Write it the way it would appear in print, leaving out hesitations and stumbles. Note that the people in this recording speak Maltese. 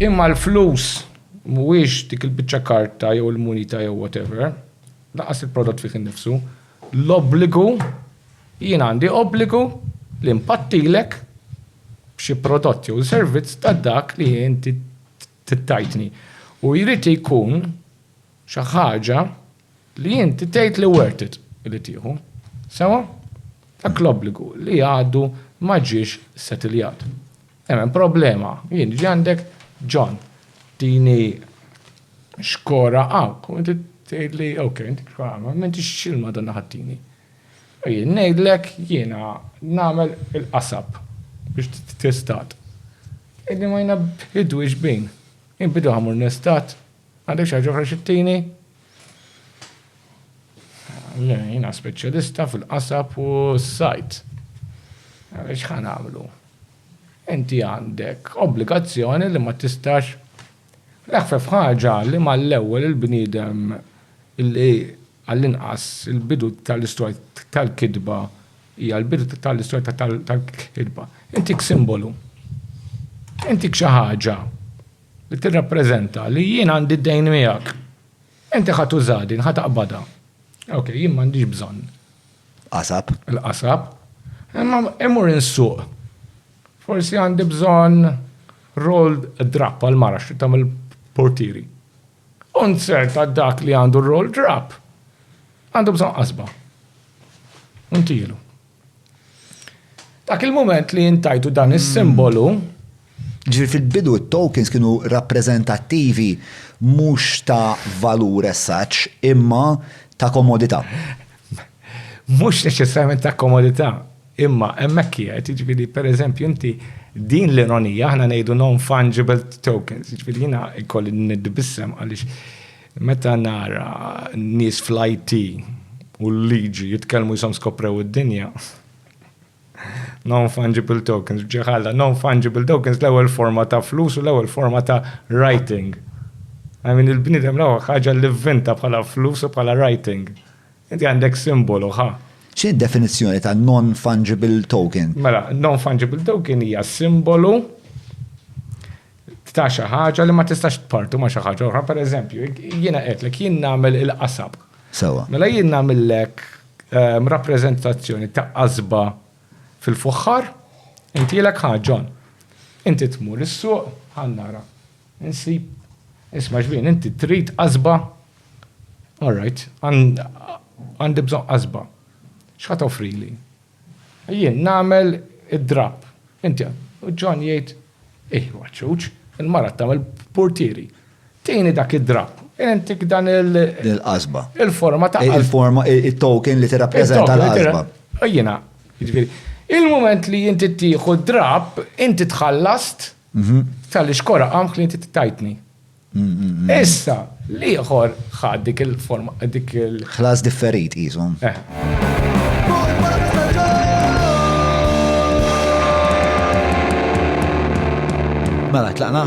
Imma l-flus mhuwiex dik il-biċċa karta jew il-munita jew whatever, laqas il-prodott fih innifsu. L-obbligu, jien għandi obbligu li impattilek b'xi prodotti u servizz ta' dak li inti tittajtni. U jrid jkun xi ħaġa li inti tgħid li worth it li tieħu. Sewa? Dak l-obbligu li għadu ma ġiex settiljat. Hemm problema, jien ġi għandek John, tini xkora inti tgħidli, inti xkora ma m'intix xilma dan ħattini. Jien ngħidlek jiena nagħmel il-qasab biex testat. Qegħdin ma jiena bidu iġbin. Jien bidu ħamur nestat, għandek xi ħaġa oħra xittini. Jiena speċjalista fil-qasab u s-sajt. Għaliex ħan għamlu. Inti għandek obbligazzjoni li ma tistax l-aħfef ħaġa li mal-ewwel il-bniedem illi għall-inqas il-bidu tal-istorja tal-kidba hija l-bidu tal-istorja tal-kidba. Intik simbolu. Intik xi ħaġa li tirrappreżenta li jien għandi d-dejn miegħek. Inti ħadd użadi, ħadd taqbadha. Jien m'għandix bżonn. Qasab. Il-qasab. Imma imur insuq. Forsi għandi bżonn roll drap għal marax tagħmel portieri. Unserta dak li għandu roll drap. Għandu bżonn qasba. Untilu. Dak il-moment li jintajtu dan is-simbolu. Ġifieri fil-bidu tokens kienu rappreżentattivi mhux ta' valur as such, imma ta' komodità. Mhux neċessarjament ta' komodità. Imma hemmhekk qiegħed, jiġifieri pereżempju inti din l-ironija aħna ngħidu non-fungible tokens, jiġifieri jiena jkolli nidbissem għaliex meta nara nies fl-IT u l-liġi jitkellmu jisom skoprew id-dinja. Non-fungible tokens, ġeħalla, non-fungible tokens l-ewwel forma ta' flus u l-ewwel forma ta' writing. Il-bniedem l-ewwel ħaġa li vvinta bħala flus u bħala writing. Inti għandek simbolu X'in definizzjoni ta' non-fungible token? Mela, non-fungible token hija simbolu ta' xi ħaġa li ma tistax tpartu ma' xi ħaġa oħra. Pereżempju, jiena qedlek jien nagħmel il-qasab. Sewa. Mela jien nagħmellek rappreżentazzjoni ta' qasba fil-fuħħar, inti lek ħaġon. Inti tmur is-suq ħannara. Insib, isma' xbien, inti trid qasba. All right, għandi bżonn qasba. X'ħat offrili? Jien nagħmel id-drab. Inti, u John jgħid, waċċuċ, il-mara tagħmel portieri. Tieni dak id-drab. Intik dan il-qasba. Il-forma ta' il-forma, il-token li tirrappreżenta l-qasba. Jiena, jiġifieri, il-moment li inti tieħu drab, inti tħallast tal-ixkora qamk li inti tajtni. Issa, liħor ħad dik il-forma, dik il- ħlas differit qishom. Mela, tlaqna?